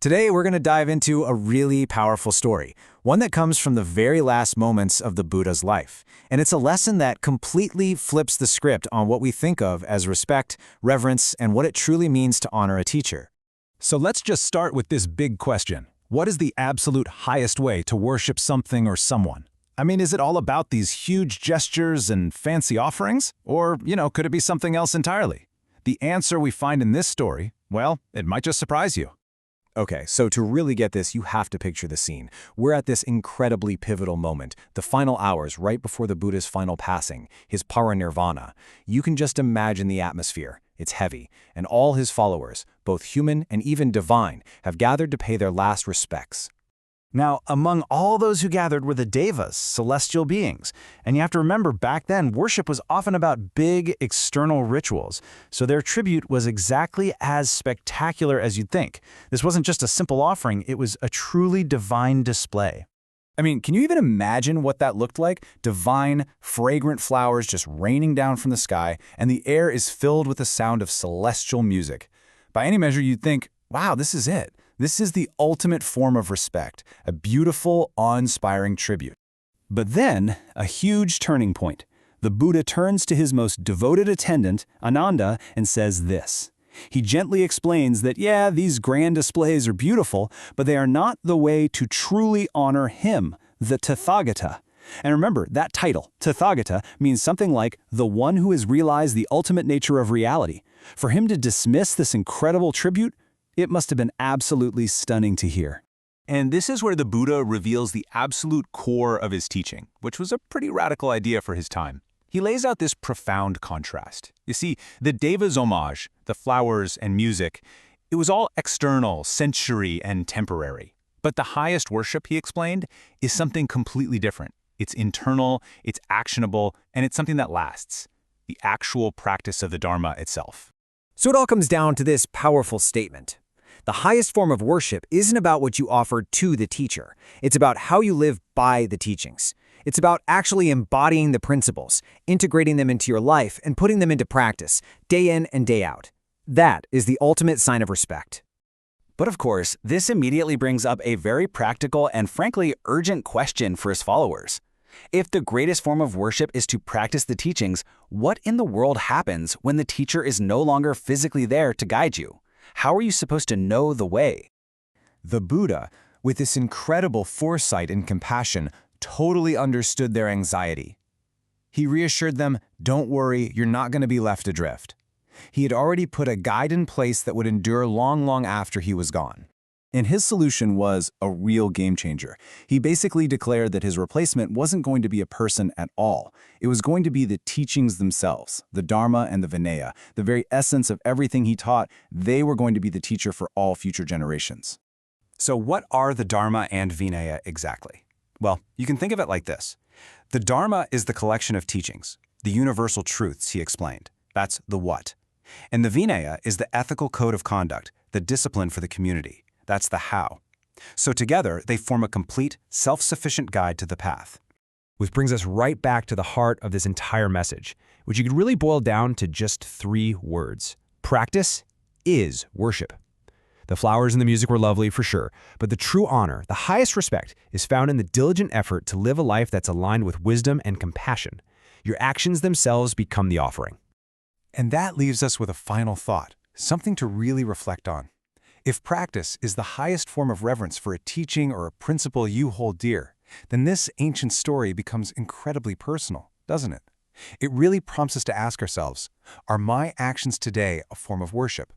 Today, we're going to dive into a really powerful story, one that comes from the very last moments of the Buddha's life. And it's a lesson that completely flips the script on what we think of as respect, reverence, and what it truly means to honor a teacher. So let's just start with this big question. What is the absolute highest way to worship something or someone? I mean, is it all about these huge gestures and fancy offerings? Or, could it be something else entirely? The answer we find in this story, well, it might just surprise you. Okay, so to really get this, you have to picture the scene. We're at this incredibly pivotal moment, the final hours right before the Buddha's final passing, his parinirvana. You can just imagine the atmosphere. It's heavy, and all his followers, both human and even divine, have gathered to pay their last respects. Now, among all those who gathered were the devas, celestial beings. And you have to remember, back then, worship was often about big external rituals. So their tribute was exactly as spectacular as you'd think. This wasn't just a simple offering, it was a truly divine display. I mean, can you even imagine what that looked like? Divine, fragrant flowers just raining down from the sky, and the air is filled with the sound of celestial music. By any measure, you'd think, wow, this is it. This is the ultimate form of respect, a beautiful, awe-inspiring tribute. But then, a huge turning point. The Buddha turns to his most devoted attendant, Ananda, and says this. He gently explains that, yeah, these grand displays are beautiful, but they are not the way to truly honor him, the Tathagata. And remember, that title, Tathagata, means something like the one who has realized the ultimate nature of reality. For him to dismiss this incredible tribute, it must have been absolutely stunning to hear. And this is where the Buddha reveals the absolute core of his teaching, which was a pretty radical idea for his time. He lays out this profound contrast. You see, the Deva's homage, the flowers and music, it was all external, sensory, and temporary. But the highest worship, he explained, is something completely different. It's internal, it's actionable, and it's something that lasts. The actual practice of the Dharma itself. So it all comes down to this powerful statement. The highest form of worship isn't about what you offer to the teacher. It's about how you live by the teachings. It's about actually embodying the principles, integrating them into your life, and putting them into practice, day in and day out. That is the ultimate sign of respect. But of course, this immediately brings up a very practical and frankly urgent question for his followers. If the greatest form of worship is to practice the teachings, what in the world happens when the teacher is no longer physically there to guide you? How are you supposed to know the way? The Buddha, with this incredible foresight and compassion, totally understood their anxiety. He reassured them, don't worry, you're not going to be left adrift. He had already put a guide in place that would endure long, long after he was gone. And his solution was a real game changer. He basically declared that his replacement wasn't going to be a person at all. It was going to be the teachings themselves, the Dharma and the Vinaya, the very essence of everything he taught. They were going to be the teacher for all future generations. So what are the Dharma and Vinaya exactly? Well, you can think of it like this. The Dharma is the collection of teachings, the universal truths, he explained. That's the what. And the Vinaya is the ethical code of conduct, the discipline for the community. That's the how. So together, they form a complete, self-sufficient guide to the path. Which brings us right back to the heart of this entire message, which you could really boil down to just 3 words. Practice is worship. The flowers and the music were lovely for sure, but the true honor, the highest respect, is found in the diligent effort to live a life that's aligned with wisdom and compassion. Your actions themselves become the offering. And that leaves us with a final thought, something to really reflect on. If practice is the highest form of reverence for a teaching or a principle you hold dear, then this ancient story becomes incredibly personal, doesn't it? It really prompts us to ask ourselves, are my actions today a form of worship?